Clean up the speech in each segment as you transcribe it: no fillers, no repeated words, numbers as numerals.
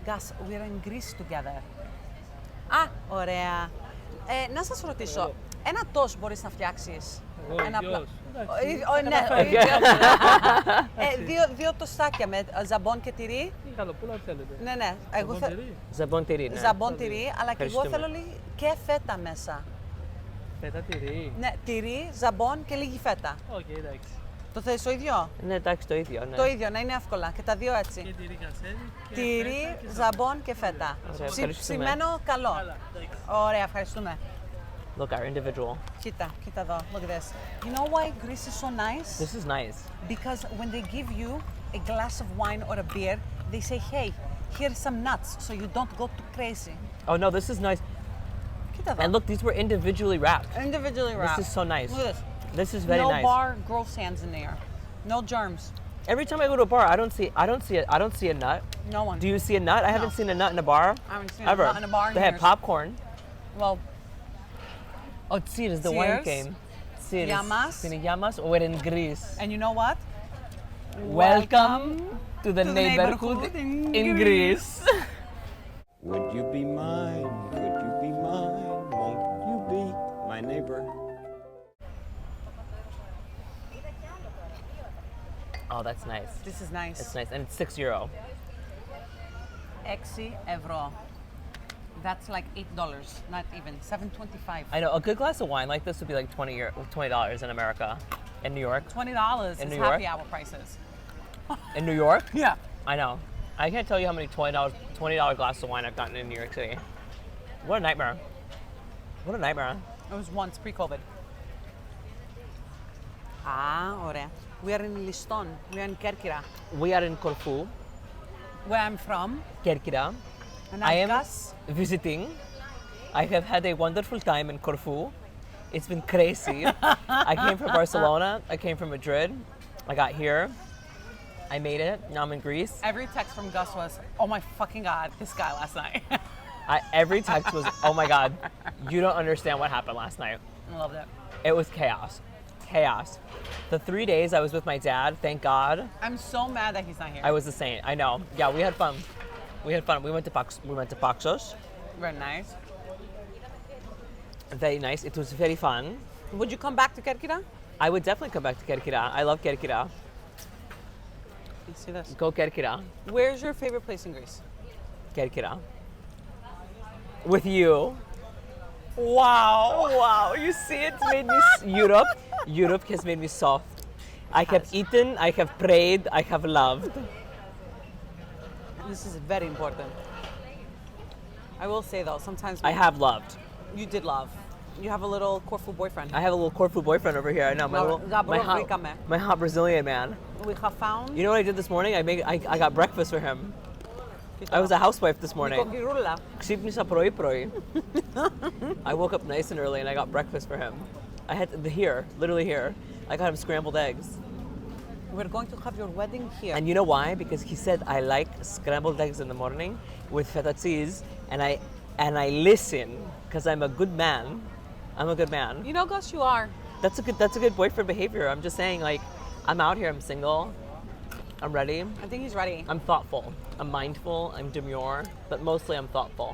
Gus, we're in Greece together. Α, ωραία. Να σας ρωτήσω, ένα τος μπορείς να φτιάξεις? Εγώ ίδιος. Ναι, ο ίδιος. Δύο τοστάκια με ζαμπόν και τυρί. Τι γαλοπούλα θέλετε? Ναι. Ζαμπόν τυρί, ναι. Ζαμπόν τυρί, αλλά και εγώ θέλω και φέτα μέσα. Φέτα τυρί. Ναι, τυρί, ζαμπόν και λίγη φέτα. Οκ, εντάξει. Το θέλεις το ίδιο? Ναι, εντάξει, το ίδιο. Ναι. Το ίδιο, να είναι εύκολα. Και τα δύο έτσι. Και τυρί κασέρι. Τυρί, ζαμπόν και φέτα. Ψημένο καλό. Ωραία, ευχαριστούμε. Look, our individual. Κοίτα εδώ. Look at this. You know why Greece is so nice? This is nice. Because when they give you a glass of wine or a beer, they say, hey, here's some nuts so you don't go too crazy. Oh no, this is nice. Κοίτα εδώ. And look, these were individually wrapped. Individually wrapped. This is so nice. Look at this. This is very nice. No bar gross hands in there. No germs. Every time I go to a bar, I don't see a nut. No one. Do you see a nut? I haven't seen a nut in a bar. I haven't seen ever. a nut in a bar in They had years. popcorn. Well, Oh, cheers, the wine Cheers. came. Cheers. Yamas. Yamas, we're in Greece. and you know what? Welcome to the neighborhood in Greece. Would you be mine? Could you be mine? Won't you be my neighbor? Oh, that's nice. This is nice. It's nice, and it's €6. 6 €. That's like $8, not even $7.25. I know a good glass of wine like this would be like $20 in America, in New York. $20 In is New York? happy hour prices. In New York, Yeah. I know. I can't tell you how many $20 glasses of wine I've gotten in New York City. What a nightmare! What a nightmare! It was once pre-COVID. Ωραία. We are in Liston. We are in Kerkira. We are in Corfu, Where I'm from. Kerkira. And I I'm am Gus. visiting. I have had a wonderful time in Corfu. It's been crazy. I came from Barcelona. I came from Madrid. I got here. I made it. Now I'm in Greece. Every text from Gus was, oh my fucking God, this guy last night. Every text was, oh my God, you don't understand what happened last night. I loved it. It was chaos. Chaos. The 3 days I was with my dad, thank God, I'm so mad that he's not here. I was a saint. I know. Yeah, we had fun. We had fun. We went to Paxos. Very nice. Very nice. It was very fun. Would you come back to Kerkira? I would definitely come back to Kerkira. I love Kerkira. Let's see this. Go Kerkira. Where's your favorite place in Greece? Kerkira. With you. Wow. Wow, you see, it's made me Europe has made me soft. I have eaten, I have prayed, I have loved. This is very important. I will say though, sometimes I have loved. you did love. You have a little Corfu boyfriend. I have a little Corfu boyfriend over here. I know, my hot Brazilian man. We have found. You know what I did this morning? I got breakfast for him. I was a housewife this morning. Nicοκυρούλα. Ξύπνησα πρωί. I woke up nice and early and I got breakfast for him. I had literally here. I got him scrambled eggs. We're going to have your wedding here. And you know why? Because he said I like scrambled eggs in the morning with feta cheese, and I listen because I'm a good man. I'm a good man. You know, Gus, you are. That's a good boyfriend behavior. I'm just saying, like, I'm out here. I'm single. I'm ready. I think he's ready. I'm thoughtful. I'm mindful. I'm demure, but mostly I'm thoughtful,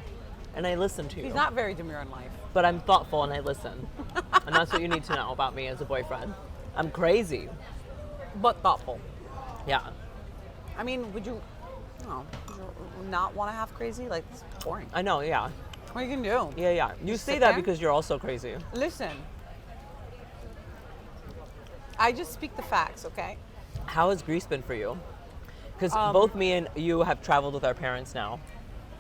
and I listen to you. He's not very demure in life. But I'm thoughtful and I listen, and that's what you need to know about me as a boyfriend. I'm crazy. But thoughtful. Yeah. I mean, would you not want to have crazy? Like, it's boring. I know, yeah. What are you going to do? Yeah. You Just say sit that there? because you're also crazy. Listen. I just speak the facts, okay? How has Greece been for you? Because both me and you have traveled with our parents now.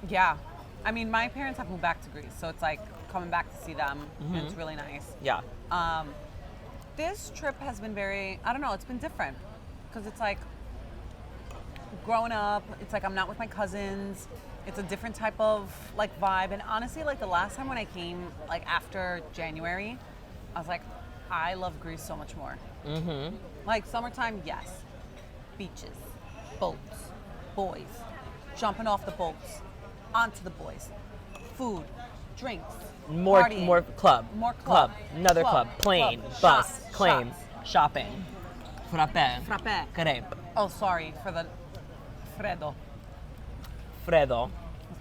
Yeah. I mean, my parents have moved back to Greece, so it's like coming back to see them. And it's really nice. Yeah. This trip has been I don't know, it's been different. Because it's like, growing up, it's like I'm not with my cousins. It's a different type of like vibe. And honestly, like the last time when I came, like after January, I was like, I love Greece so much more. Mm-hmm. Like summertime, yes. Beaches, boats, boys, jumping off the boats, onto the boys, food, drinks, partying. More club. More club. Another club. Plane. Bus. Shops, Claim. shops. Shopping. Frappé. Frappé. Crepe. Oh, sorry for the Fredo. Fredo.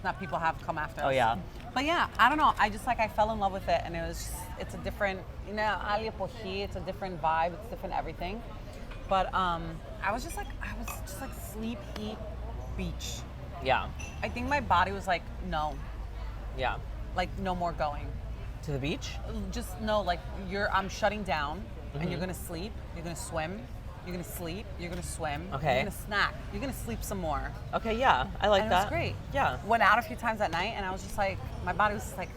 that people have come after us. Oh, yeah. But yeah, I don't know. I just like I fell in love with it, and it's a different, Ali Pochi. It's a different vibe. It's different everything. But I was just like sleep, eat, beach. Yeah. I think my body was like, no, Yeah. like no more going. To the beach? Just no, like I'm shutting down, and you're gonna sleep. You're gonna swim. You're gonna sleep. You're gonna swim. Okay. You're gonna snack. You're gonna sleep some more. Okay, yeah. I like And that. it was great. Yeah. Went out a few times that night, and I was just like, my body was just like,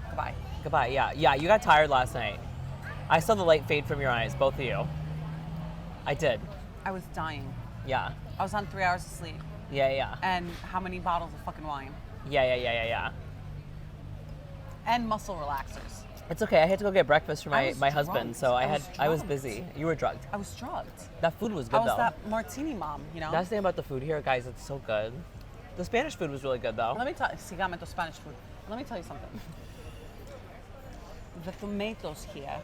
goodbye. Goodbye. Yeah. Yeah, you got tired last night. I saw the light fade from your eyes, both of you. I did. I was dying. Yeah. I was on 3 hours of sleep, Yeah. and how many bottles of fucking wine, Yeah. and muscle relaxers. It's okay. I had to go get breakfast for I my, was my husband, drugged. so I I was was busy. drugged. You were drugged. I was drugged. That food was I good was though. that martini mom, you know. That's the thing about the food here, guys. It's so good. The Spanish food was really good though. Let me tell you, sigame to Spanish food. Let me tell you something. The tomatoes here,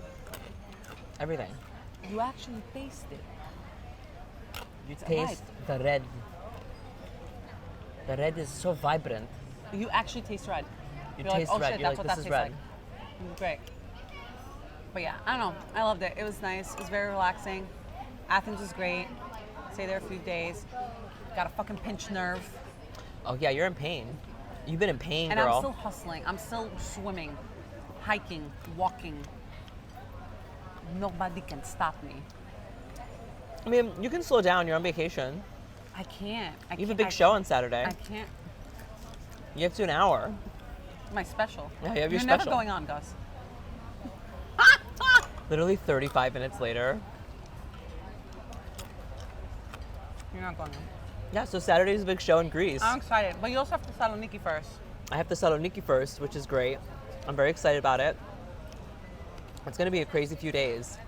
Everything. you actually taste it. You alive. taste the red. The red is so vibrant. You actually taste red. You You're taste like, oh red. shit, You're that's like, what this that is tastes red. like. Great. But yeah, I don't know. I loved it. It was nice. It was very relaxing. Athens was great. Stayed there a few days. Got a fucking pinched nerve. Oh yeah, you're in pain. You've been in pain, And girl. I'm still hustling. I'm still swimming, hiking, walking. Nobody can stop me. I mean, you can slow down. You're on vacation. I can't. You have a big show on Saturday. I can't. You have to do an hour. My special. Yeah, you have your You're never special. going on, Gus. Literally 35 minutes later. You're not going on. Yeah, so Saturday's a big show in Greece. I'm excited. But you also have to Saloniki first. I have to Saloniki first, which is great. I'm very excited about it. It's going to be a crazy few days.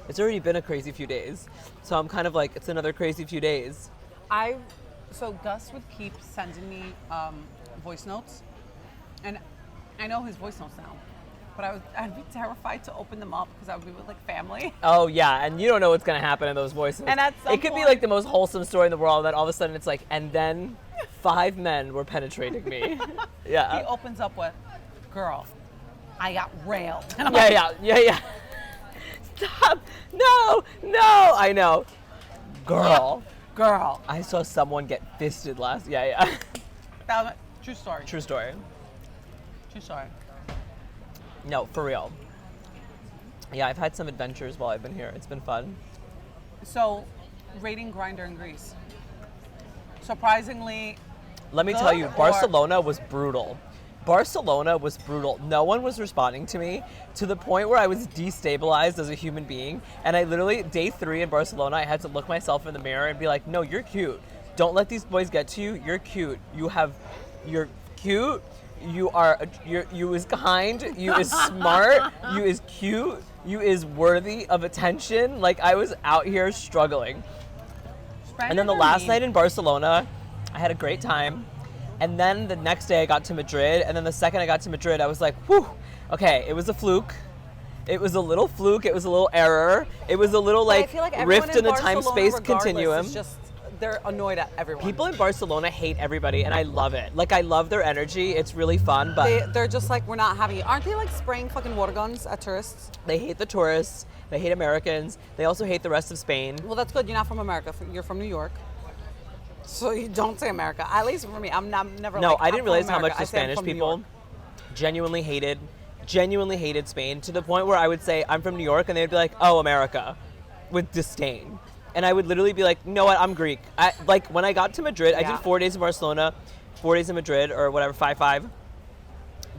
It's already been a crazy few days. So I'm kind of like, it's another crazy few days. So Gus would keep sending me voice notes, and I know his voice notes now, but I'd be terrified to open them up because I would be with like family. Oh yeah, and you don't know what's gonna happen in those voices. And at some it could be point- like the most wholesome story in the world, that all of a sudden it's like, and then 5 men were penetrating me. He Yeah. opens up with, "Girl, I got railed." And I'm like, Yeah. Stop! No! I know. Girl. "Girl, I saw someone get fisted last. Yeah. that was, true story. True story. True story." No, for real. Yeah, I've had some adventures while I've been here. It's been fun. So, rating Grinder in Greece. Surprisingly, Let me tell you, Good or- Barcelona was brutal. Barcelona was brutal. No one was responding to me, to the point where I was destabilized as a human being. And I literally, day 3 in Barcelona, I had to look myself in the mirror and be like, no, you're cute. Don't let these boys get to you. You're cute. You're cute. You is kind. You is smart. You is cute. You is worthy of attention. Like, I was out here struggling. And then the last night in Barcelona, I had a great time. And then the next day I got to Madrid. And then the second I got to Madrid, I was like, whew, okay, it was a fluke. It was a little fluke. It was a little error. It was a little But I like feel like everyone rift in the Barcelona, time-space regardless, continuum. is just, they're annoyed at everyone. People in Barcelona hate everybody, and I love it. Like, I love their energy. It's really fun, but They're just like, we're not having it. Aren't they like spraying fucking water guns at tourists? they hate the tourists. They hate Americans. They also hate the rest of Spain. Well, that's good. You're not from America. You're from New York. So you don't say America. At least for me, I'm never. No, like, I I'm didn't from realize how America. much the I say I'm Spanish from New people York. genuinely hated Spain, to the point where I would say I'm from New York and they would be like, oh, America, with disdain. And I would literally be like, you know what, I'm Greek. Like, when I got to Madrid, I Yeah. did 4 days in Barcelona, 4 days in Madrid, or whatever, 5.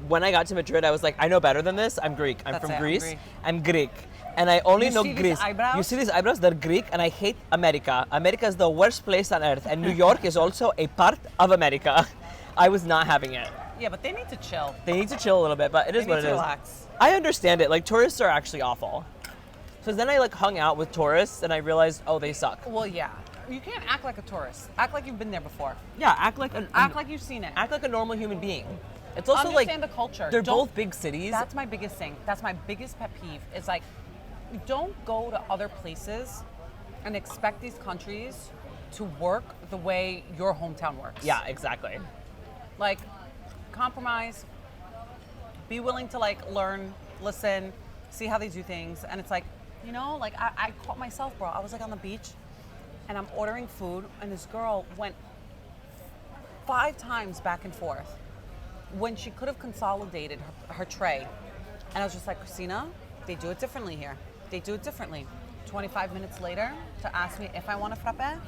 When I got to Madrid, I was like, I know better than this. I'm Greek. I'm That's from it, I'm Greece. Greek. I'm Greek. And I only You know see these Greece. eyebrows? You see these eyebrows? They're Greek, and I hate America. America is the worst place on earth, and New York is also a part of America. I was not having it. Yeah, but they need to chill. They need to chill a little bit, but it is They what need it to is. relax. I understand it. Like, tourists are actually awful. So then I like hung out with tourists, and I realized, oh, they suck. Well, yeah. You can't act like a tourist. Act like you've been there before. Yeah, act like Act like you've seen it. act like a normal human being. It's also Understand like the culture. they're Don't- both big cities. That's my biggest thing. That's my biggest pet peeve. Is like, don't go to other places and expect these countries to work the way your hometown works. Yeah, exactly. Like, compromise, be willing to like learn, listen, see how they do things. And it's like, you know, like I caught myself, bro. I was like on the beach and I'm ordering food and this girl went 5 times back and forth when she could have consolidated her tray. And I was just like, Christina, they do it differently here. They do it differently. 25 minutes later to ask me if I want a frappe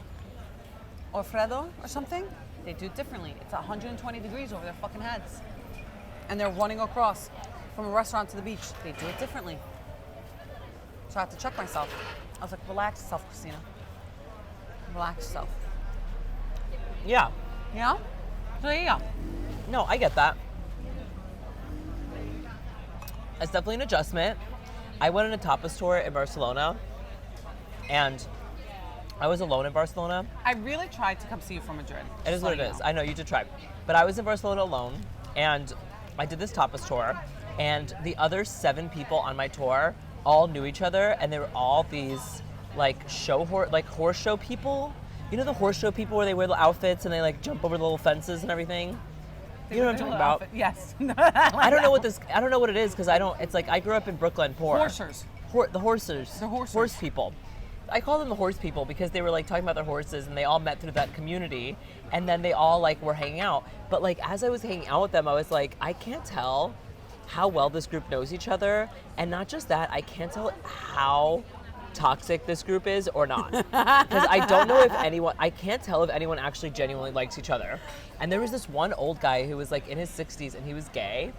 or freddo or something, they do it differently. It's 120 degrees over their fucking heads. And they're running across from a restaurant to the beach. They do it differently. So I had to check myself. I was like, relax yourself, Christina. Relax yourself. Yeah. You know? So there you go. No, I get that. It's definitely an adjustment. I went on a tapas tour in Barcelona, and I was alone in Barcelona. I really tried to come see you from Madrid. It is what it is. I know, you did try. But I was in Barcelona alone, and I did this tapas tour, and the other 7 people on my tour all knew each other, and they were all these like horse show people. You know the horse show people where they wear the outfits and they like jump over the little fences and everything? You know what I'm talking about? Yes. I don't know what it is because it's like I grew up in Brooklyn poor. Horsers. The horsers. The horsers. Horse people. I call them the horse people because they were like talking about their horses and they all met through that community and then they all like were hanging out. But like as I was hanging out with them, I was like, I can't tell how well this group knows each other. And not just that, I can't tell how toxic this group is or not. Because I don't know I can't tell if anyone actually genuinely likes each other. And there was this one old guy who was like in his 60s and he was gay.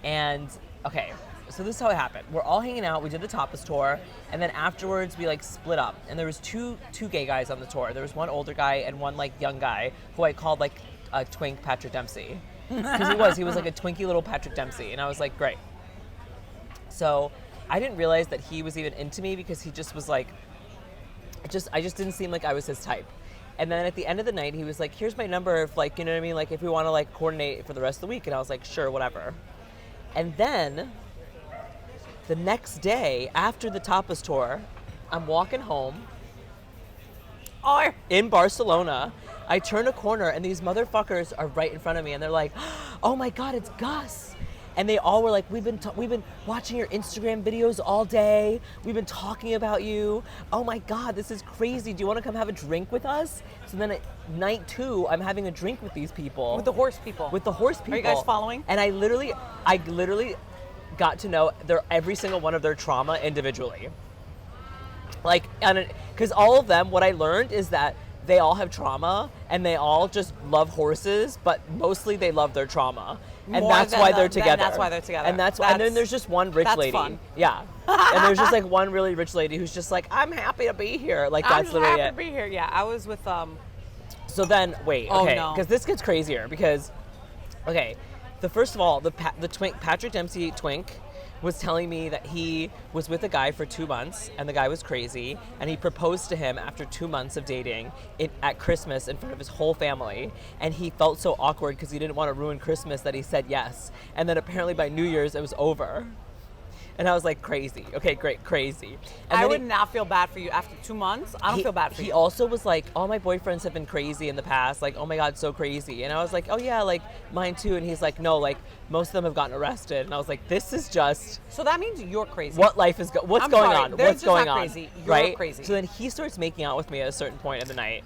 And okay, so this is how it happened. We're all hanging out, we did the tapas tour, and then afterwards we like split up. And there was two gay guys on the tour. There was one older guy and one like young guy who I called like a twink Patrick Dempsey. Because he was like a twinky little Patrick Dempsey. And I was like, great. So I didn't realize that he was even into me because he just was like, I just didn't seem like I was his type. And then at the end of the night, he was like, here's my number if like, you know what I mean? Like if we want to like coordinate for the rest of the week. And I was like, sure, whatever. And then the next day after the tapas tour, I'm walking home in Barcelona. I turn a corner and these motherfuckers are right in front of me and they're like, oh my God, it's Gus. And they all were like, we've been watching your Instagram videos all day. We've been talking about you. Oh my God, this is crazy. Do you want to come have a drink with us? So then at night 2, I'm having a drink with these people. With the horse people. With the horse people. Are you guys following? And I literally got to know every single one of their trauma individually. Like, because all of them, what I learned is that they all have trauma and they all just love horses, but mostly they love their trauma. And that's why they're together. That's why they're together. And and then there's just one rich lady. Fun. Yeah. And there's just like one really rich lady who's just like, I'm happy to be here. Like that's literally it. I'm happy to be here. Yeah, I was with So then wait, Oh, okay, no. because this gets crazier because, okay, first of all, the twink Patrick Dempsey twink was telling me that he was with a guy for 2 months and the guy was crazy and he proposed to him after 2 months of dating at Christmas in front of his whole family, and he felt so awkward because he didn't want to ruin Christmas that he said yes, and then apparently by New Year's it was over. And I was like, crazy. Okay, great, crazy. And I would not feel bad for you after 2 months. I don't feel bad for you. He also was like, all my boyfriends have been crazy in the past. Like, oh my God, so crazy. And I was like, oh yeah, like mine too. And he's like, no, like most of them have gotten arrested. And I was like, this is just. So that means you're crazy. What life is what's I'm going sorry, on? they're What's just going not on? crazy. You're right? crazy. So then he starts making out with me at a certain point in the night.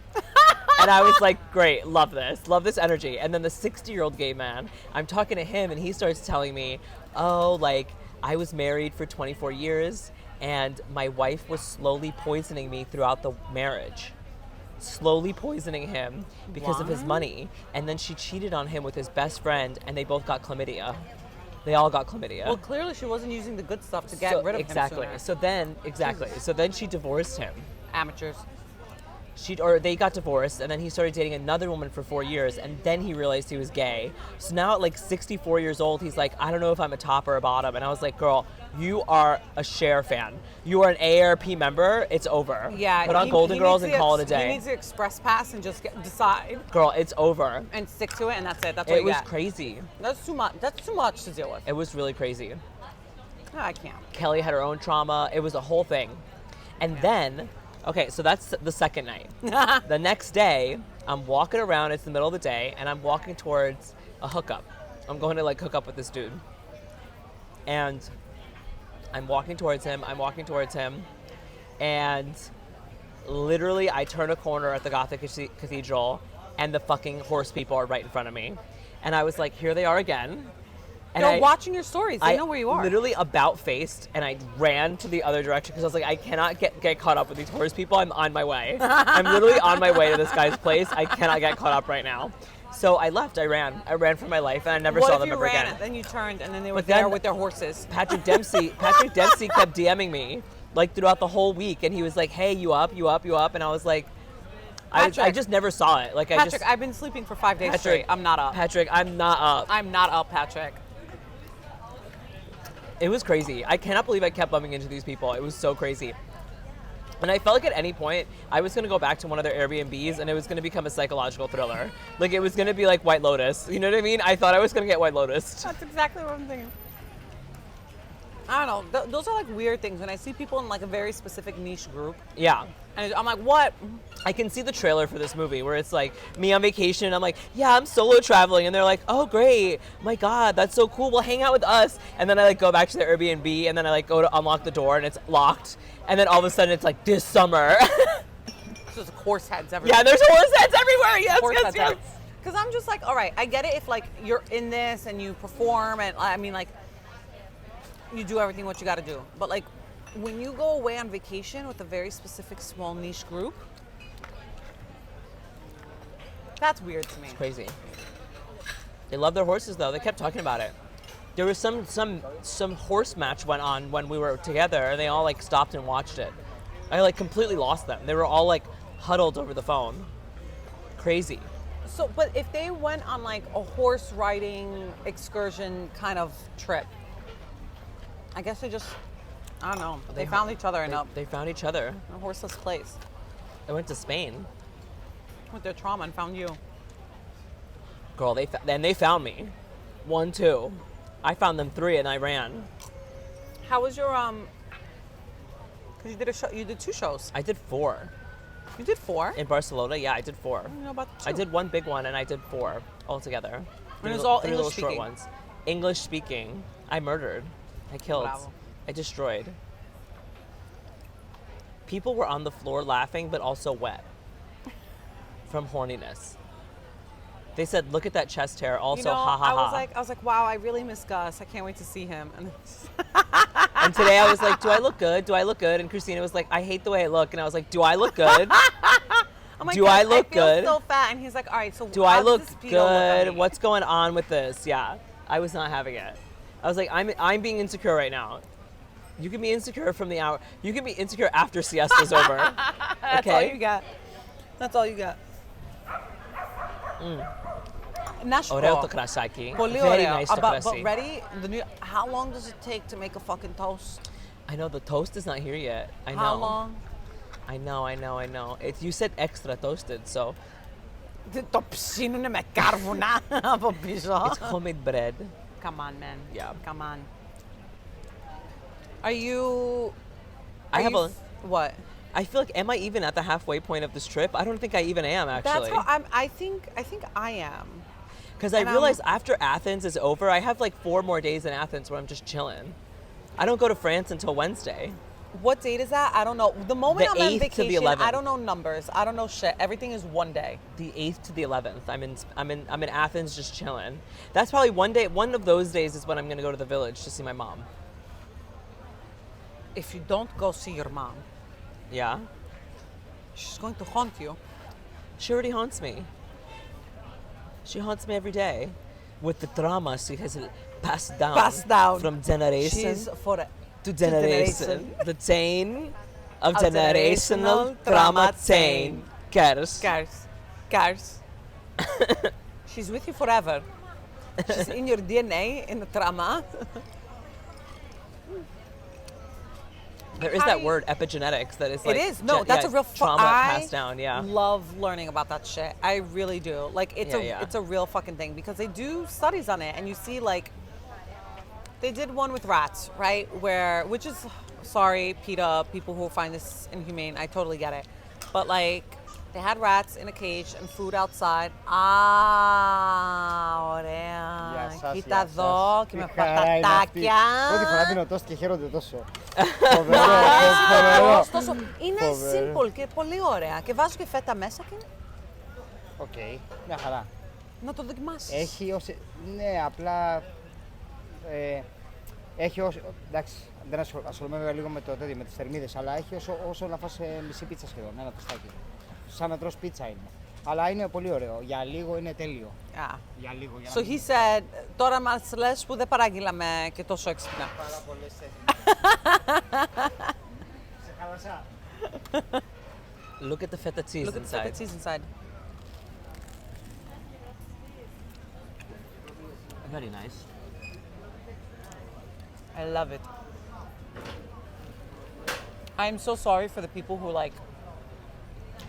And I was like, great, love this energy. And then the 60-year-old gay man, I'm talking to him and he starts telling me, oh, like, I was married for 24 years and my wife was slowly poisoning me throughout the marriage. Slowly poisoning him because of his What? money. And then she cheated on him with his best friend and they both got chlamydia. They all got chlamydia. Well, clearly she wasn't using the good stuff to get rid of exactly. him sooner. So then she divorced him. Amateurs. They got divorced, and then he started dating another woman for 4 years, and then he realized he was gay. So now at like 64 years old, he's like, I don't know if I'm a top or a bottom. And I was like, girl, you are a Cher fan. You are an AARP member. It's over. Yeah. Put on Golden Girls and call it a day. He needs the express pass and just decide. Girl, it's over. And stick to it, and that's it. That's what It you was get. crazy. That's too much. That's too much to deal with. It was really crazy. No, I can't. Kelly had her own trauma. It was a whole thing. And then, okay, so that's the second night. The next day, I'm walking around, it's the middle of the day, and I'm walking towards a hookup. I'm going to like hook up with this dude. And I'm walking towards him. And literally I turn a corner at the Gothic Cathedral and the fucking horse people are right in front of me. And I was like, here they are again. And They're watching your stories. They know where you are. Literally about faced and I ran to the other direction because I was like, I cannot get caught up with these horse people. I'm on my way. I'm literally on my way to this guy's place. I cannot get caught up right now. So I left. I ran for my life, and I never saw them ever again. What if you ran, then you turned, and then they were But there then- with their horses? Patrick Dempsey kept DMing me like throughout the whole week, and he was like, "Hey, you up?" And I was like, I Patrick. just never saw it. Like Patrick, I've been sleeping for 5 days straight. I'm not up. Patrick, I'm not up. I'm not up, Patrick. It was crazy. I cannot believe I kept bumping into these people. It was so crazy. And I felt like at any point, I was going to go back to one of their Airbnbs and it was going to become a psychological thriller. Like, it was going to be like White Lotus. You know what I mean? I thought I was going to get White Lotus. That's exactly what I'm thinking. I don't know. Those are like weird things. When I see people in like a very specific niche group, Yeah. and I'm like, what? I can see the trailer for this movie where it's like me on vacation and I'm like, yeah, I'm solo traveling. And they're like, oh, great. My God, that's so cool. Well, hang out with us. And then I like go back to the Airbnb and then I like go to unlock the door and it's locked. And then all of a sudden it's like this summer. There's horse heads everywhere. Yeah, there's horse heads everywhere. Yes. Because I'm just like, all right, I get it if like you're in this and you perform and I mean like you do everything what you got to do. But like when you go away on vacation with a very specific small niche group, that's weird to me. It's crazy. They love their horses though. They kept talking about it. There was some horse match went on when we were together and they all like stopped and watched it. I like completely lost them. They were all like huddled over the phone. Crazy. So, but if they went on like a horse riding excursion kind of trip, I guess they just, I don't know, they found each other in They found each other. a horseless place They went to Spain. with their trauma and found you. Girl, they found me. 1, 2. I found them 3 and I ran. How was your, because you did a show, you did 2 shows. I did 4. You did 4? In Barcelona, yeah, I did 4. I don't know about the 2. I did 1 big one and I did 4 altogether. And it was all 3 English little short speaking? ones. English speaking. I murdered. I killed. Bravo. I destroyed. People were on the floor laughing, but also wet from horniness. They said, "Look at that chest hair." Also, You know, ha ha ha. I was like, wow, I really miss Gus. I can't wait to see him. And And today I was like, "Do I look good? Do I look good?" And Christina was like, "I hate the way I look." And I was like, "Do I look good? I'm like, Do I "Gus, look I feel good? so fat." And he's like, all right, so Do I how does look this Speedo look at good? me?" What's going on with this?" Yeah, I was not having it. I was like, I'm being insecure right now. You can be insecure from the hour. You can be insecure after siesta's over. That's all you got. That's all you got. Nashville. Oreo to krasaki. Πολύ Very ωραίο. nice to But krasi. ready? How long does it take to make a fucking toast? I know the toast is not here yet. I know. How long? I know. You said extra toasted, so Το ψίνουνε με κάρβουνα από πίσω. it's homemade bread. Come on, man. Yeah. Come on. Are you... I have What? I feel like, am I even at the halfway point of this trip? I don't think I even am, actually. That's how I think I am. Because I and realized after Athens is over, I have like 4 more days in Athens where I'm just chilling. I don't go to France until Wednesday. What date is that? I don't know. The moment The I'm on 8th to the vacation, 11th. I don't know numbers. I don't know shit. Everything is one day. The 8th to the 11th. I'm in Athens just chilling. That's probably one of those days is when I'm going to go to the village to see my mom. If you don't go see your mom, Yeah? she's going to haunt you. She already haunts me. She haunts me every day with the trauma she has passed down. From generation She's for to generation. The chain of generational trauma chain. Cares. Cars. She's with you forever. She's in your DNA, in the trauma. There is How that do you- word epigenetics that is like It is. No, that's a real trauma passed down. Yeah. love learning about that shit. I really do. Like Yeah. it's a real fucking thing because they do studies on it and you see like they did one with rats, right? Which is sorry, PETA, people who find this inhumane, I totally get it. But like They had rats in a cage and food outside. Α, ωραία. Γεια σας, Κοίτα γεια εδώ σας. και με Τι χαρά είναι αυτή. πατατάκια. Πρώτη φορά δίνω τόσο και χαίρονται τόσο. Μ' Φοβερό, αρέσει φοβερό. ωστόσο. Είναι Φοβερό. simple και πολύ ωραία. Και βάζω και φέτα μέσα και Οκ, μια χαρά. να το δοκιμάσεις. Έχει ως... Ναι, απλά... έχει ως... Εντάξει, δεν ασχολούμαι βέβαια λίγο με το τέτοιο, με τις θερμίδες, αλλά έχει όσο να φας μισή πίτσα σχεδόν, ένα τοστάκι. Σαν να τρως πίτσα είναι. Αλλά είναι πολύ ωραίο. Για λίγο είναι τέλειο. Yeah. Για λίγο. Για So he said, τώρα μας λες που δεν παράγγειλαμε και τόσο έξυπνα. Πάρα πολλές Σε χάλασα. Look at the feta cheese Look at the inside. feta cheese inside. Very nice. I love it. I'm so sorry for the people who like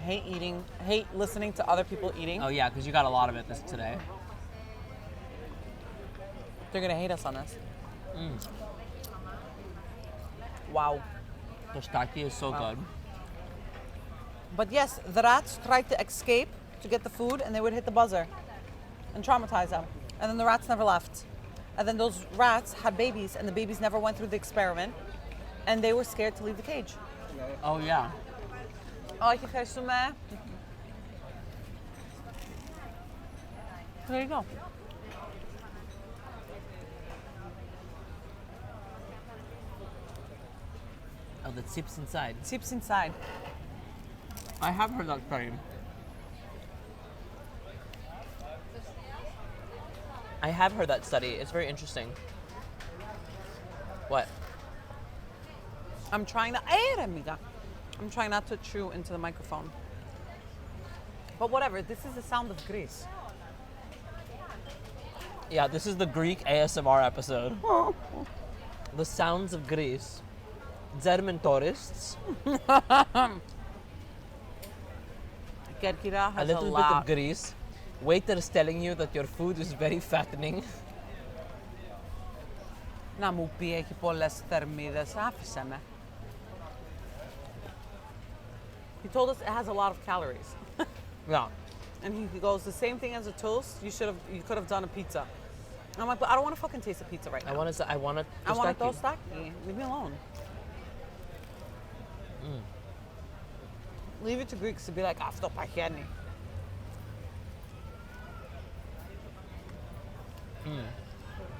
hate listening to other people eating. Oh yeah, because you got a lot of it today. They're gonna hate us on this. Wow. The staki is so good. But yes, the rats tried to escape to get the food and they would hit the buzzer and traumatize them. And then the rats never left. And then those rats had babies and the babies never went through the experiment and they were scared to leave the cage. Oh yeah. Όχι, ευχαριστούμε. There you go. Oh, the tips inside. Tips inside. I have heard that story. I have heard that study. It's very interesting. What? I'm trying not to chew into the microphone. But whatever, this is the sound of Greece. Yeah, this is the Greek ASMR episode. The sounds of Greece. German tourists. Kerkira A has a little bit lot. of Greece. Waiters telling you that your food is very fattening. Να μου πει, έχει πολλές θερμίδες. Άφησε με. He told us it has a lot of calories. Yeah. And he goes, the same thing as a toast, you could have done a pizza. I'm like, but I don't want to fucking taste a pizza right now. I want I want a tostaki. Leave me alone. Leave it to Greeks to be like, αυτό παχαίνει.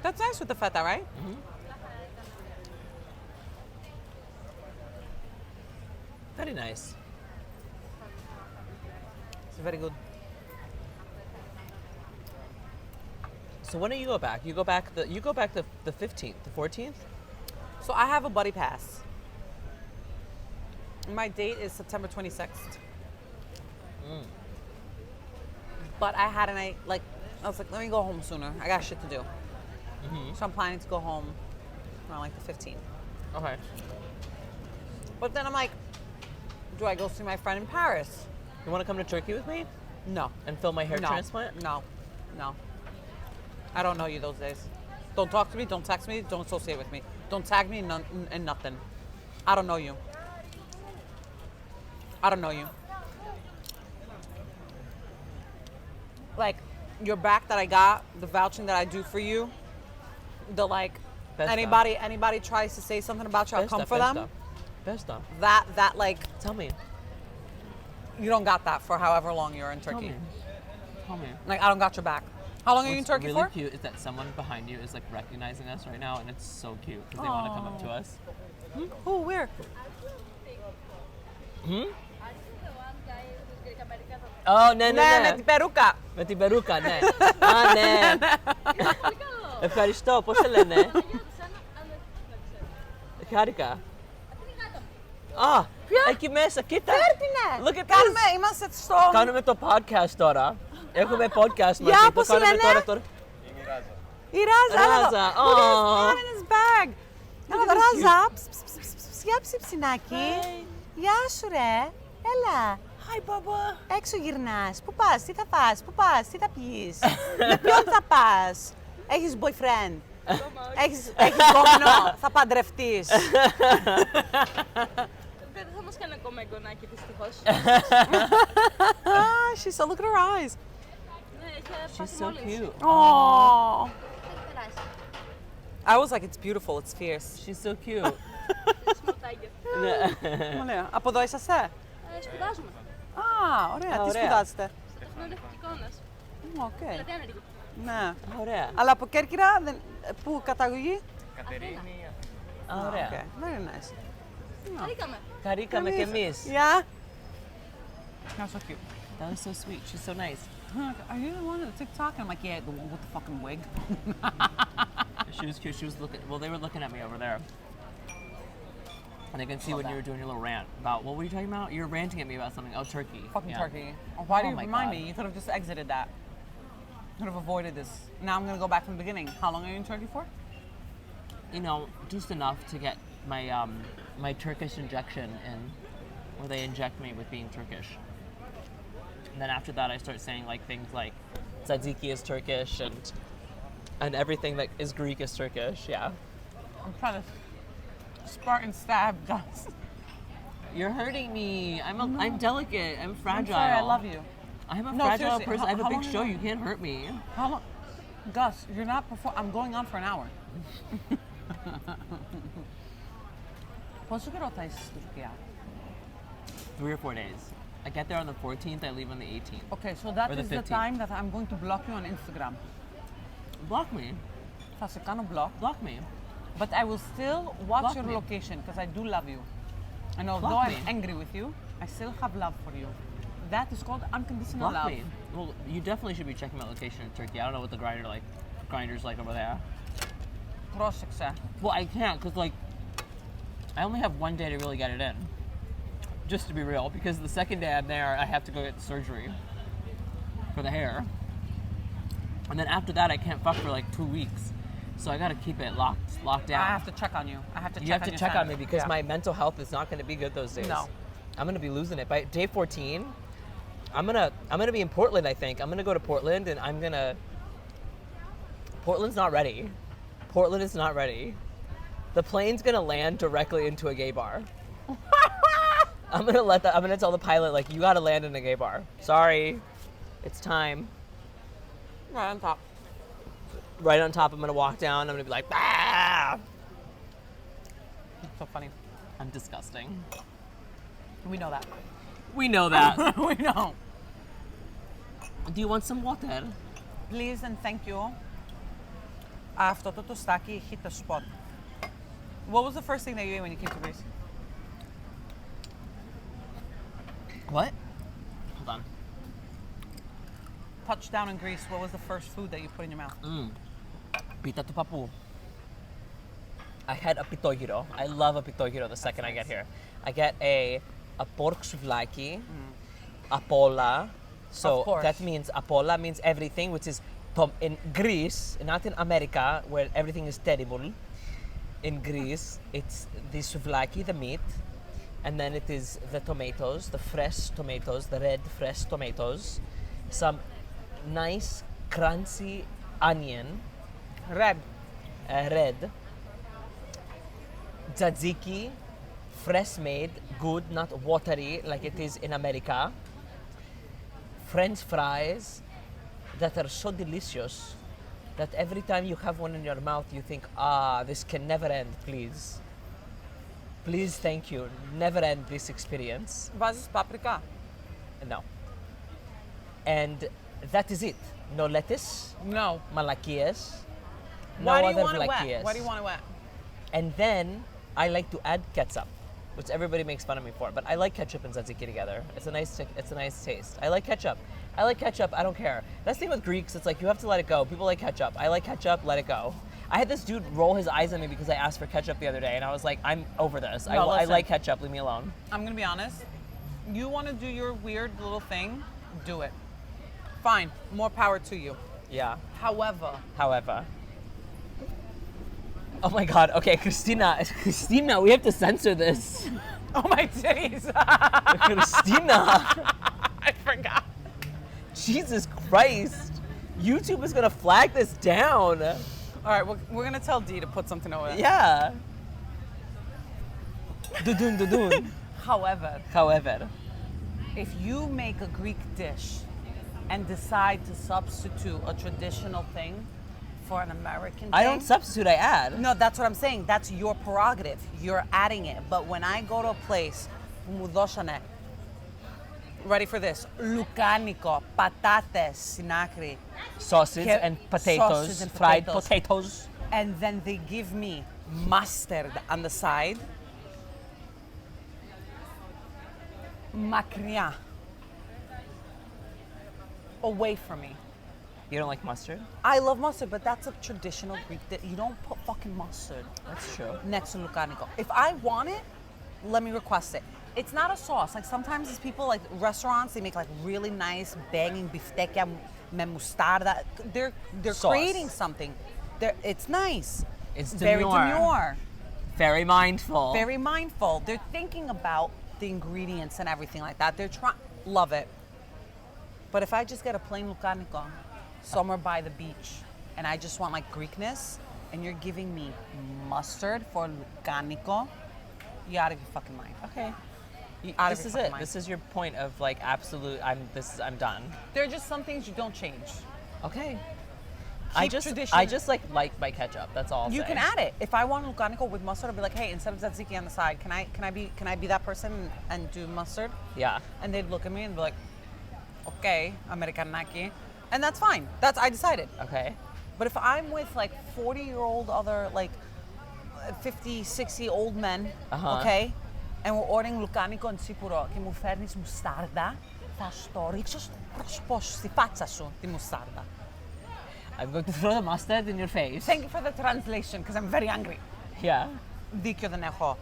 That's nice with the feta, right? Very nice. It's very good. So when do you go back? You go back the 15th, the 14th? So I have a buddy pass. My date is September 26th. But I was like, let me go home sooner. I got shit to do. So I'm planning to go home around like the 15th. Okay. But then I'm like, do I go see my friend in Paris? You want to come to Turkey with me No. and film my hair No. transplant? No. I don't know you those days. Don't talk to me, don't text me, don't associate with me. Don't tag me in nothing. I don't know you. I don't know you. Like, your back that I got, the vouching that I do for you, the like, Best anybody tries to say something about you, I'll come for them. Besta. That like, Tell me. you don't got that for however long you're in Turkey. Tell me. Like, I don't got your back. How long are you in What's Turkey really for? cute is that someone behind you is like recognizing us right now, and it's so cute because they want to come up to us. Who, where? Oh, ναι, ναι, Ναι, ναι. με την περούκα. Με την περούκα, ναι. Α, ναι. Ευχαριστώ. Πώς σε λένε? Χάρηκα. Α, εκεί μέσα, κοίτα. Φέρτηνε. Look at Κάνουμε, this. είμαστε στο... Κάνουμε το podcast τώρα. Έχουμε podcast μαζί. Για, Το πώς κάνουμε λένε? τώρα. Η Ράζα. Ράζα, Look at his oh. hand in his bag. Έλα εδώ, Ράζα. Για ψιψινάκι. Γεια σου ρε. Έλα. Hi, Baba. Έξω γυρνάς. Πού πας, τι θα φας, πού πας, τι θα πιείς. Με ποιον θα πας. Έχεις boyfriend. Έχεις γκόμενο. Θα παντρευτείς. Δεν θα μας κάνει ακόμα εγγονάκι, δυστυχώς. She's so, look at her eyes. She's so cute. Oh. I was like, it's beautiful, it's fierce. She's so cute. Ωραία. Από εδώ είσαστε? Σπουδάζουμε. Α, ωραία. Τι Ωραία. σπουδάζετε? Τεχνολογική εικόνας. Οκ. Λατινική. Ναι. Ωραία. Αλλά από Κέρκυρα, πού καταγωγή? Ωραία. Okay. Very nice. Χαρήκαμε. Χαρήκαμε κι εμείς. Yeah. That's so cute. That was so sweet. She's so nice. Are you the one on TikTok? And I'm like, yeah, the one with the fucking wig. She was cute. She was looking. Well, they were looking at me over there. And I can see when you were doing your little rant about, what were you talking about? You were ranting at me about something. Oh, turkey. Fucking Yeah. turkey. Why do Oh you my remind God. me? You could have just exited that. You could have avoided this. Now I'm going to go back from the beginning. How long are you in Turkey for? You know, just enough to get my my Turkish injection in, where they inject me with being Turkish. And then after that, I start saying like things like tzatziki is Turkish and everything that is Greek is Turkish. Yeah. I'm trying to Spartan stab Gus. You're hurting me. I'm delicate. I'm fragile. I'm sorry, I love you. I'm a No, fragile seriously, person. I have a how big long show. are you- You can't hurt me. How long? Gus, you're not I'm going on for an hour. Πόσο καιρό θα είσαι στην Τουρκία? 3 or 4 days. I get there on the 14th. I leave on the 18th. Okay, so that Or the is the 15th. time that I'm going to block you on Instagram. Block me. Θα σε κάνω block. Block me. But I will still watch Block your me. location because I do love you. And although Block I'm me. angry with you, I still have love for you. That is called unconditional Block love. me. Well, you definitely should be checking my location in Turkey. I don't know what the grinder's like over there. Πρόσεξε. Well, I can't because like I only have 1 day to really get it in. Just to be real, because the second day I'm there, I have to go get surgery for the hair, and then after that I can't fuck for like 2 weeks. So I gotta keep it locked down. I have to check on you. I have to You check have on to your check on me sanity. because Yeah. my mental health is not going to be good those days. No. I'm going to be losing it. By day 14, I'm gonna be in Portland. I think I'm gonna go to Portland, and Portland's not ready. Portland is not ready. The plane's gonna land directly into a gay bar. I'm gonna tell the pilot like, you gotta land in a gay bar. Sorry, it's time. Right on top. Right on top, I'm gonna walk down. I'm gonna be like, ah! It's so funny. I'm disgusting. We know that. We know that. We know. Do you want some water? Please and thank you. Αυτό το τοστάκι hit the spot. What was the first thing that you ate when you came to Greece? What? Hold on. Touchdown in Greece, what was the first food that you put in your mouth? Pita to papu. I had a pitogiro. I love a pitogiro the second I get here. I get a pork souvlaki, apola. So Of course. that means apola means everything, which is in Greece, not in America, where everything is terrible. In Greece, it's the souvlaki, the meat, and then it is the tomatoes, the fresh tomatoes, the red fresh tomatoes, some nice crunchy onion, Red. red, tzatziki, fresh made, good, not watery like it is in America, French fries that are so delicious that every time you have one in your mouth you think, this can never end, please. Please, thank you, never end this experience. Βάζεις paprika. No. And that is it. No lettuce, No. malakias, no Why do you other want it wet? malakias. Why do you want it wet? And then I like to add ketchup, which everybody makes fun of me for, but I like ketchup and tzatziki together. It's a nice taste. I like ketchup. I don't care. That's the thing with Greeks, it's like you have to let it go. People like ketchup. I like ketchup, let it go. I had this dude roll his eyes at me because I asked for ketchup the other day, and I was like, I'm over this. No, I listen. like ketchup, leave me alone. I'm gonna be honest. You want to do your weird little thing, do it. Fine, more power to you. Yeah. However, Oh my god, okay, Christina, we have to censor this. oh my days, Christina, I forgot. Jesus Christ. YouTube is gonna flag this down. All right, we're gonna tell Dee to put something over there. Yeah. Dudun. However, However, if you make a Greek dish and decide to substitute a traditional thing for an American thing. I don't substitute, I add. No, that's what I'm saying. That's your prerogative. You're adding it. But when I go to a place, μου δώσανε, ready for this, λουκάνικο, patates στην άκρη, Sausage Ke- and potatoes, sausage and fried potatoes. potatoes. and then they give me mustard on the side. Μακριά. Away from me. You don't like mustard? I love mustard, but that's a traditional Greek dish. You don't put fucking mustard That's true. next to lucanico. If I want it, let me request it. It's not a sauce. Like sometimes these people, like restaurants, they make like really nice banging bifteca me mostarda. They're Sauce. creating something. It's nice. It's very demure. demure. Very mindful. Very mindful. They're thinking about the ingredients and everything like that. They're trying, love it. But if I just get a plain lucanico somewhere by the beach and I just want like Greekness and you're giving me mustard for lucanico, you out of your fucking mind. Okay. Out of This your is fucking it. mind. This is your point of like absolute. I'm done. There are just some things you don't change. Okay. Keep I tradition. just like my ketchup. That's all. I'll You say. can add it. If I want lucanico with mustard, I'll be like, hey, instead of tzatziki on the side, can I be that person and do mustard? Yeah. And they'd look at me and be like, okay, Americanaki. And that's fine. I decided. Okay. But if I'm with like 40-year-old other like 50, 60 old men, okay, and we're ordering lucanico and sipuro και μου φέρνεις μουστάρδα, θα στο ρίξω στο πρόσωπο σου, στη φάτσα σου τη μουστάρδα. I'm going to throw the mustard in your face. Thank you for the translation, because I'm very angry. Yeah. Δίκιο δεν έχω.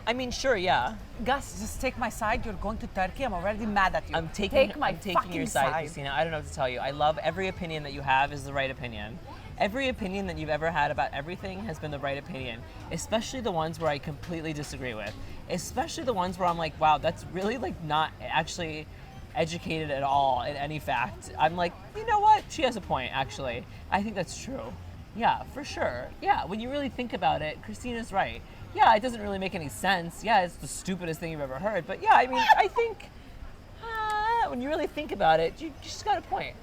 I mean, sure, yeah. Gus, just take my side. You're going to Turkey. I'm already mad at you. I'm taking fucking your side, Christina. I don't know what to tell you. I love every opinion that you have is the right opinion. Every opinion that you've ever had about everything has been the right opinion, especially the ones where I completely disagree with. Especially the ones where I'm like, wow, that's really like not actually educated at all in any fact. I'm like, you know what? She has a point, actually. I think that's true. Yeah, for sure. Yeah, when you really think about it, Christina's right. Yeah, it doesn't really make any sense. Yeah, it's the stupidest thing you've ever heard. But yeah, I mean, I think when you really think about it, you just got a point.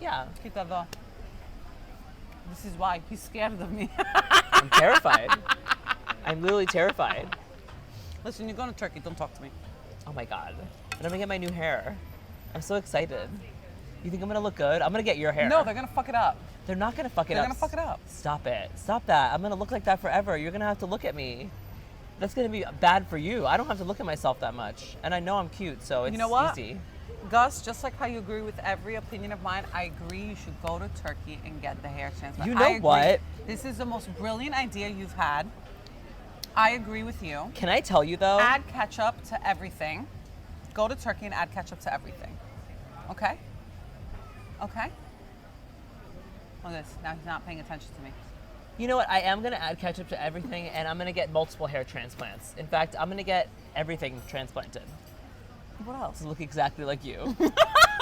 Yeah. Κοίτα εδώ. This is why he's scared of me. I'm terrified. I'm literally terrified. Listen, you're going to Turkey. Don't talk to me. Oh my God. And I'm gonna get my new hair. I'm so excited. You think I'm gonna look good? I'm gonna get your hair. No, they're going to fuck it up. They're not gonna fuck it They're up. gonna fuck it up. Stop it. Stop that. I'm gonna look like that forever. You're gonna have to look at me. That's gonna be bad for you. I don't have to look at myself that much. And I know I'm cute, so it's You know what? easy. Gus, just like how you agree with every opinion of mine, I agree you should go to Turkey and get the hair transplant. You know I agree. what? This is the most brilliant idea you've had. I agree with you. Can I tell you though? Add ketchup to everything. Go to Turkey and add ketchup to everything. Okay? Okay? Look at this. Now he's not paying attention to me. You know what? I am gonna add ketchup to everything, and I'm gonna get multiple hair transplants. In fact, I'm gonna get everything transplanted What else? to look exactly like you.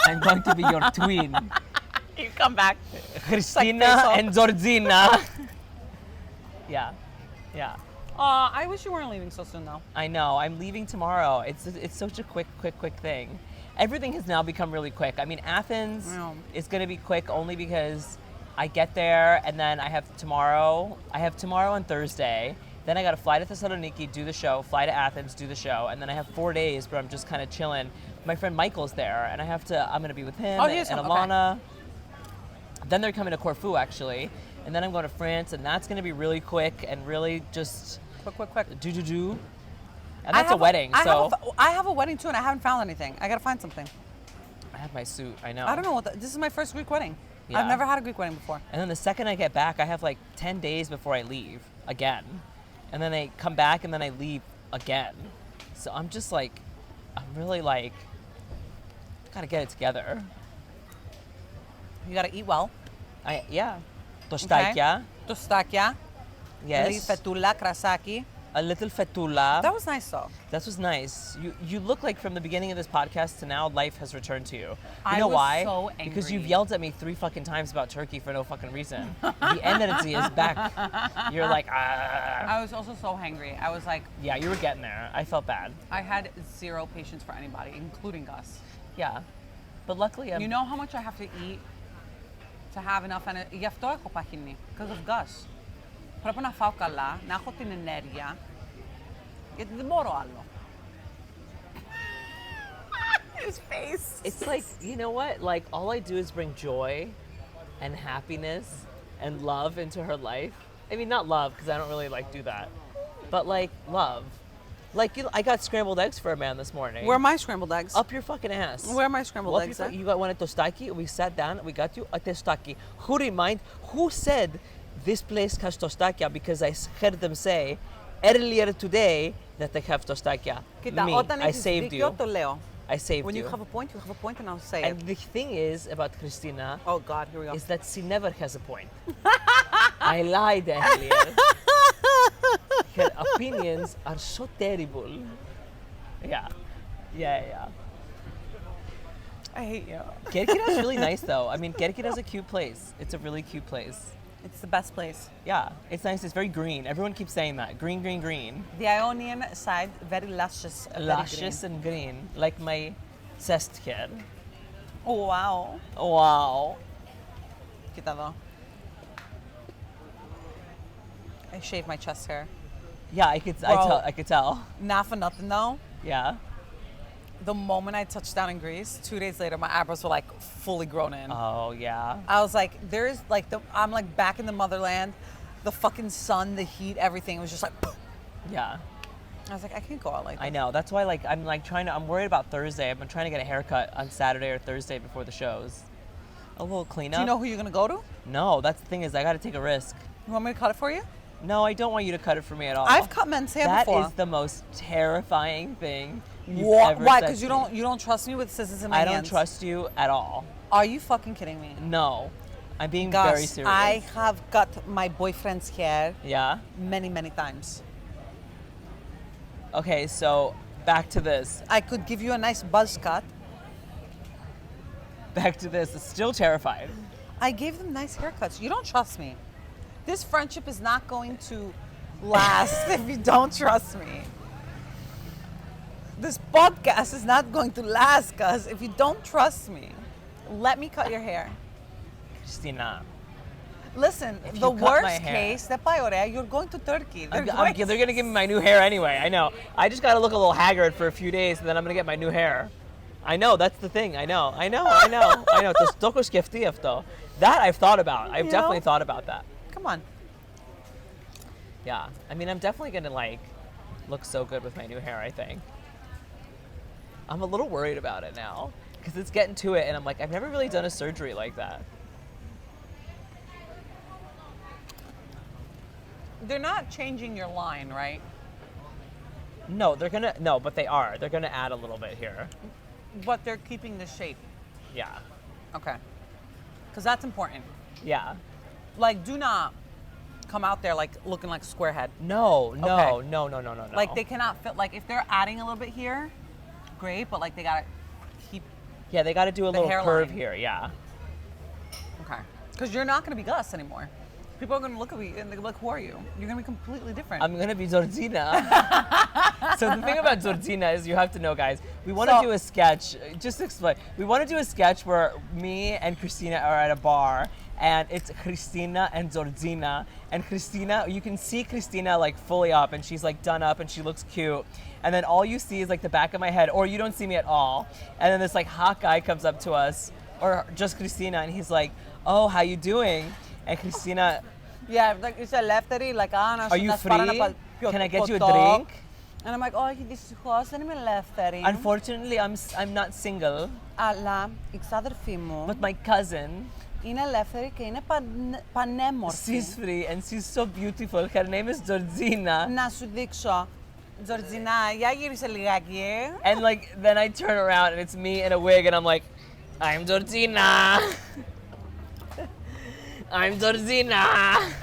I'm going to be your twin, You come back. Christina face-off. and Georgina. Yeah, yeah. I wish you weren't leaving so soon though. I know. I'm leaving tomorrow. It's such a quick thing. Everything has now become really quick. I mean, Athens Yeah. is going to be quick only because I get there and then I have tomorrow. I have tomorrow and Thursday. Then I got to fly to Thessaloniki, do the show, fly to Athens, do the show, and then I have 4 days where I'm just kind of chilling. My friend Michael's there, and I'm going to be with him Oh, and, he is and okay. Alana. Then they're coming to Corfu actually, and then I'm going to France, and that's going to be really quick and really just Quick. do. And that's a wedding, so I have a wedding too, and I haven't found anything. I gotta find something. I have my suit. I know. I don't know what. This is my first Greek wedding. Yeah. I've never had a Greek wedding before. And then the second I get back, I have like 10 days before I leave again. And then I come back and then I leave again. So I'm just like, I'm really like, gotta get it together. You gotta eat well. Yeah. Tostakia. Tostakia. Yes. Fetula, krasaki. a little fetula. That was nice though. That was nice. You look like from the beginning of this podcast to now, life has returned to you. You I know was why? so Because you've angry. yelled at me 3 fucking times about Turkey for no fucking reason. The energy is back. You're like, ah. I was also so hangry. I was like, Yeah, you were getting there. I felt bad. I had zero patience for anybody, including Gus. Yeah. But luckily, You know how much I have to eat to have enough energy. Γι' αυτό έχω παχύνει. Because of Gus. Πρέπει να φάω καλά, να έχω την ενέργεια. Γιατί δεν μπορώ άλλο. His face. it's like, you know what? Like, all I do is bring joy and happiness and love into her life. I mean, not love, because I don't really like do that. But like, love. Like, you know, I got scrambled eggs for a man this morning. Where are my scrambled eggs? Up your fucking ass. Where are my scrambled Up eggs? your you got one at Tostaki. We sat down. We got you a Tostaki. Who said this place has Tostakia? Because I heard them say earlier today that they have Tostakia. Κοίτα, Me, όταν I έχεις saved δίκιο, you. το λέω. I saved When you you. have a point, you have a point, and I'll say And it. the thing is about Christina Oh God, here we go. is that she never has a point. I lied earlier. Her opinions are so terrible. Yeah. I hate you. Kerkira's really nice though. I mean, Kerkira's a cute place. It's a really cute place. It's the best place. Yeah, it's nice. It's very green. Everyone keeps saying that. Green, green, green. The Ionian side, very luscious. Very Luscious and green. Like my chest kid. green. Oh, wow. Wow. Κοίτα εδώ. I shaved my chest hair. Yeah, I Bro. could tell. Not for nothing though. Yeah. The moment I touched down in Greece, 2 days later, my eyebrows were like fully grown in. Oh, yeah. I was like, there's like, I'm like back in the motherland. The fucking sun, the heat, everything. It was just like, Yeah. I was like, I can't go out like I this. know. That's why, like, I'm worried about Thursday. I've been trying to get a haircut on Saturday or Thursday before the shows. A little cleanup. Do you know who you're gonna go to? No, that's the thing is I got to take a risk. You want me to cut it for you? No, I don't want you to cut it for me at all. I've cut men's hair That before. is the most terrifying thing you've ever Why? said Because you to me. don't trust me with scissors in my I hands. don't trust you at all. Are you fucking kidding me? No. I'm being Gus, very serious. I have cut my boyfriend's hair Yeah? many, many times. Okay, so back to this. I could give you a nice buzz cut. Back to this. It's still terrified. I gave them nice haircuts. You don't trust me. This friendship is not going to last if you don't trust me. This podcast is not going to last, Gus, if you don't trust me. Let me cut your hair. Christina. Listen, If the you cut my worst hair- case, δεν πάει ωραία, you're going to Turkey. They're They're going to give me my new hair anyway. I know. I just got to look a little haggard for a few days and then I'm going to get my new hair. I know. That's the thing. I know. Το έχω σκεφτεί αυτό. That I've thought about. I've You definitely know? thought about that. Come on. Yeah. I mean, I'm definitely going to like look so good with my new hair, I think. I'm a little worried about it now because it's getting to it and I'm like, I've never really done a surgery like that. They're not changing your line, right? No, but they are. They're going to add a little bit here. But they're keeping the shape. Yeah. Okay. Because that's important. Yeah. Like, do not come out there like looking like a square head. No. Okay. No. Like, they cannot fit, like, if they're adding a little bit here, great, but like, they gotta keep, Yeah, they got to do a little hairline. curve here. Yeah. okay. Because you're not gonna be Gus anymore. People are gonna look at me and they're gonna be like, who are you? You're gonna be completely different. I'm gonna be Georgina. So the thing about Georgina is you have to know, guys. We want to So- do a sketch. Just to explain. We want to do a sketch where me and Christina are at a bar, and it's Christina and Georgina. And Christina, you can see Christina like fully up, and she's like done up, and she looks cute. And then all you see is like the back of my head, or you don't see me at all. And then this like hot guy comes up to us, or just Christina, and he's like, "Oh, how you doing?" And Christina, yeah, like, it's a leftery, like, are you free? Can I get you a ποτό. drink? And I'm like, όχι, δυστυχώς δεν είμαι ελεύθερη. Unfortunately, I'm not single, Αλλά η ξάδερφή μου but my cousin, είναι ελεύθερη και είναι πανέμορφη. she's free and she's so beautiful. Her name is Georgina. Να σου δείξω. Τζορτζινά, για γύρισε λιγάκι. And like, then I turn around and it's me in a wig and I'm like, I'm Georgina. I'm Georgina.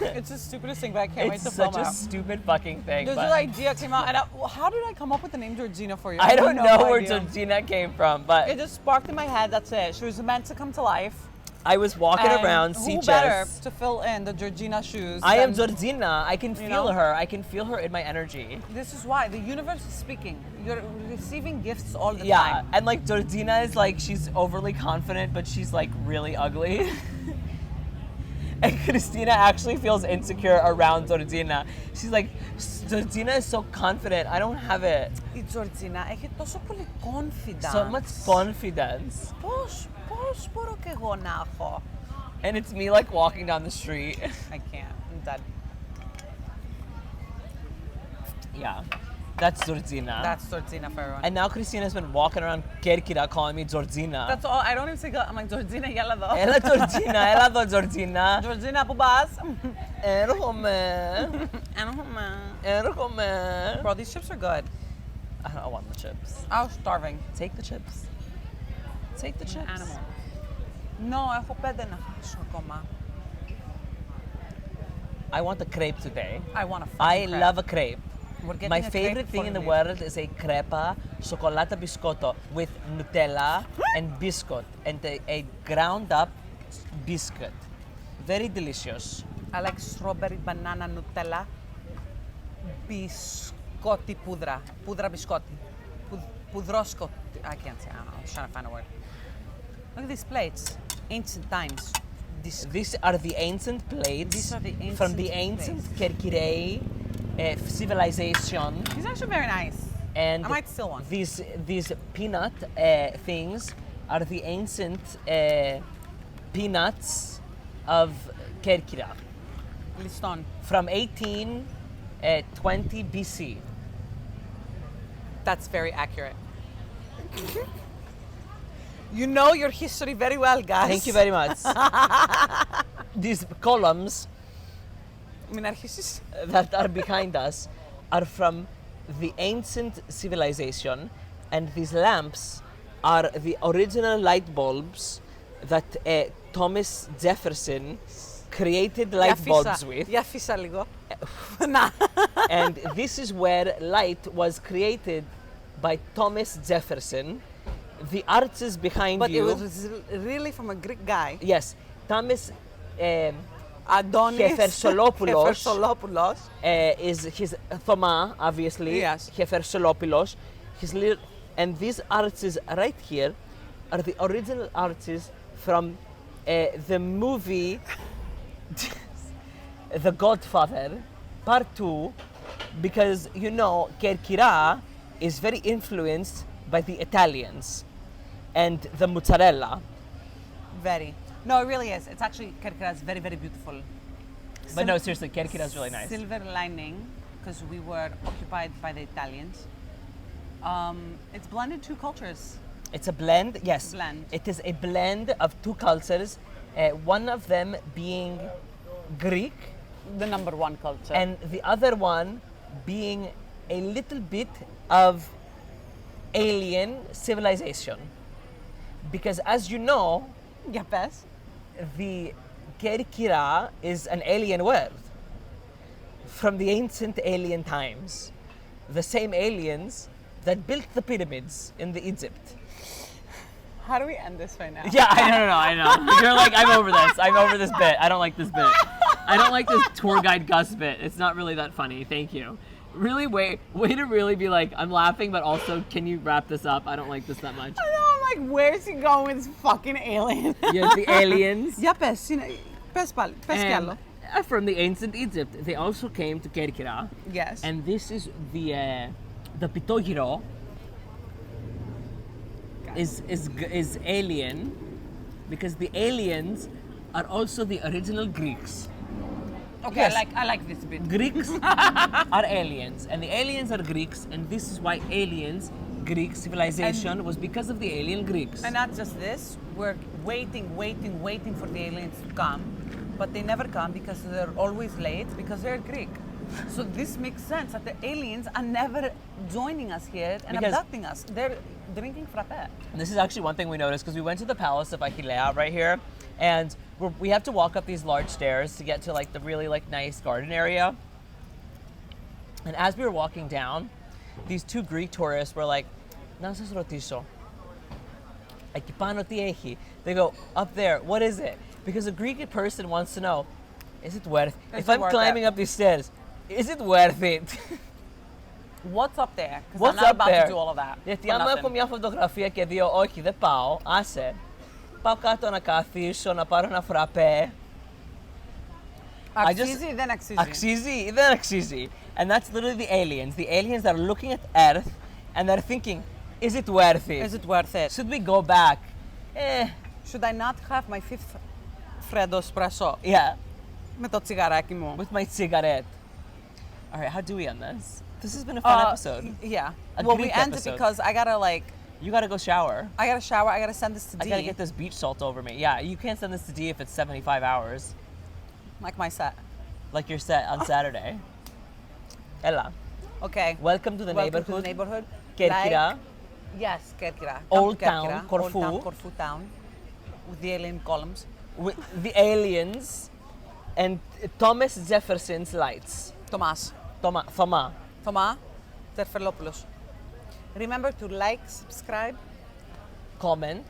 It's the stupidest thing, but I can't wait It's to film such a it. stupid fucking thing. This but idea came out, and how did I come up with the name Georgina for you? I don't have know no where idea. Georgina came from, but It just sparked in my head. That's it. She was meant to come to life. I was walking And around who better Sitges. to fill in the Georgina shoes? I am than- Georgina. I can feel know? her. I can feel her in my energy. This is why the universe is speaking. You're receiving gifts all the Yeah, time. and like Georgina is like she's overly confident, but she's like really ugly. And Christina actually feels insecure around Georgina. She's like, Georgina is so confident. I don't have it. Η Georgina έχει τόσο πολύ confidence. So much confidence. Πώς μπορώ και εγώ να έχω? And it's me like walking down the street. I can't. I'm dead. Yeah, that's Georgina. That's Georgina for everyone. And now Christina's been walking around Kerkira calling me Georgina. That's all. I don't even say God. I'm like, Georgina, έλα εδώ. Έλα Georgina, έλα εδώ Georgina. Georgina, πού πας? Έρχομαι. Έρχομαι. Bro, these chips are good. I don't want the chips. I was starving. Take the chips. Take the chips. Animal. No, έχω 5 να χάσω ακόμα. I want a crepe today. I want a I fucking crepe. love a crepe. We're getting My a crepe favorite thing for in the me. world is a crepa chocolate biscotto with Nutella and biscuit and a ground up biscuit. Very delicious. I like strawberry banana Nutella. Biscotti pudra. Pudra biscotti. Pudroscotti. I can't say. I don't know. I was trying to find a word. Look at these plates. Ancient times. These are the ancient plates These are the from the ancient ancient Kerkirei civilization. These are actually very nice. And I might steal one. These peanut things are the ancient peanuts of Kerkira Liston. from 1820 BC. That's very accurate. You know your history very well, guys. Thank you very much. These columns Μην αρχίσεις. that are behind us are from the ancient civilization, and these lamps are the original light bulbs that Thomas Jefferson created light bulbs with. Για αφήσα λίγο. Να. And this is where light was created by Thomas Jefferson. The arches behind But it you. was really from a Greek guy. Yes, Thomas Adonis Kefersopoulos. Kefersopoulos. Is his Thoma, obviously. Yes. Kefersopoulos. And these arches right here are the original arches from the movie The Godfather, Part 2, because you know Kerkira is very influenced by the Italians and the mozzarella. Very. No, it really is. It's actually, Kerkira is very, very beautiful. But no, seriously, Kerkira is really nice. Silver lining, because we were occupied by the Italians. It's blended two cultures. It's a blend, yes. Blend. It is a blend of two cultures, one of them being Greek The number one culture. and the other one being a little bit of alien civilization. Because as you know, Για πες. the Kerkira is an alien world from the ancient alien times. The same aliens that built the pyramids in the Egypt. How do we end this right now? Yeah, I know. You're like, I'm over this. I'm over this bit. I don't like this bit. I don't like this tour guide Gus bit. It's not really that funny. Thank you. Really, way to really be like, I'm laughing, but also, can you wrap this up? I don't like this that much. I know, I'm like, where's he going with this fucking alien? Yes, the aliens. Για πες, πες πάλι, πες κι άλλο. And from the ancient Egypt, they also came to Kerkira. Yes. And this is the Pitogiro is alien because the aliens are also the original Greeks. Okay, Yes. I like this bit. Greeks are aliens, and the aliens are Greeks, and this is why aliens, Greek civilization was because of the alien Greeks. And not just this, we're waiting for the aliens to come, but they never come because they're always late because they're Greek. So this makes sense that the aliens are never joining us here and Because- abducting us. They're drinking frappe. And this is actually one thing we noticed because we went to the palace of Achillea right here, and we have to walk up these large stairs to get to like the really like nice garden area. And as we were walking down, these two Greek tourists were like, "Να σας ρωτήσω. Εκεί πάνω τι έχει?" They go, "Up there, what is it?" Because a Greek person wants to know, is it worth Is if it I'm worth climbing it? up these stairs, is it worth it? What's up there? Because I'm What's not up about there? to do all of that. Γιατί for άμα nothing. έχω μια φωτογραφία και δύο, όχι δεν πάω, άσε. Πάω κάτω να καθίσω, να πάρω ένα φραπέ. Αξίζει ή δεν αξίζει? Αξίζει ή δεν αξίζει. And that's literally the aliens. The aliens that are looking at Earth and they're thinking, is it worth it? Is it worth it? Should we go back? Should I not have my fifth Freddo espresso Yeah, με το τσιγαράκι μου? with my cigarette. All right, how do we end this? This has been a fun episode. Yeah. A well, Greek we end episode. it because I gotta like, You gotta go shower. I gotta shower. I gotta send this to D. I gotta get this beach salt over me. Yeah, you can't send this to D if it's 75 hours, Like my set. like you're set on Saturday. Ella, Okay. welcome to the Welcome neighborhood. to the neighborhood. Kerkira. Like, yes, Kerkira. Old Come to town, Kerkira. Corfu. Old town, Corfu town. With the alien columns. With the aliens and Thomas Jefferson's lights. Tomas. Thoma. Thoma. Terfelopoulos. Remember to like, subscribe. Comment.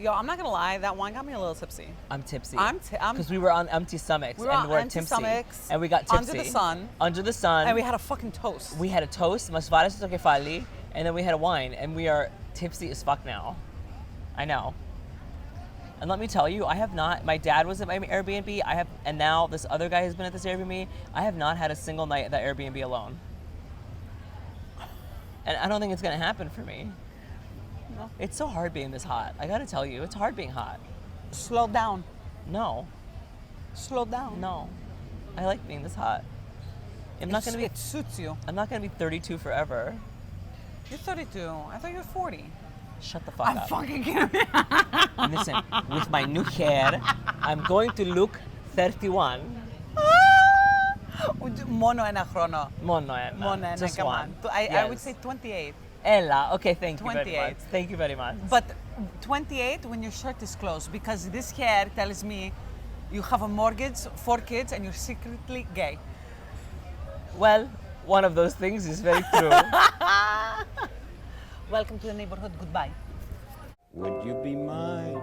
Yo, I'm not gonna lie, that wine got me a little tipsy. I'm tipsy. I'm Because we were on empty stomachs We were and on we're empty tipsy. stomachs, And we got tipsy. under the sun. Under the sun. and we had a fucking toast. We had a toast, μας βάρεσε το κεφάλι, and then we had a wine, and we are tipsy as fuck now. I know. And let me tell you, I have not, my dad was at my Airbnb, and now this other guy has been at this Airbnb, I have not had a single night at that Airbnb alone. And I don't think it's gonna happen for me. No. It's so hard being this hot. I gotta tell you, it's hard being hot. Slow down. No, Slow down. no. I like being this hot. It suits you. I'm not gonna be 32 forever. You're 32. I thought you were 40. Shut the fuck I'm up. fucking kidding. Listen, with my new hair, I'm going to look 31. Μόνο ένα χρόνο. Μόνο ένα. Μόνο ένα, Just come one. on. I would Yes. say 28. Ella, okay, thank you very 28. much. Thank you very much. But 28 when your shirt is closed, because this hair tells me you have a mortgage, 4 kids, and you're secretly gay. Well, one of those things is very true. Welcome to the neighborhood. Goodbye. Would you be mine?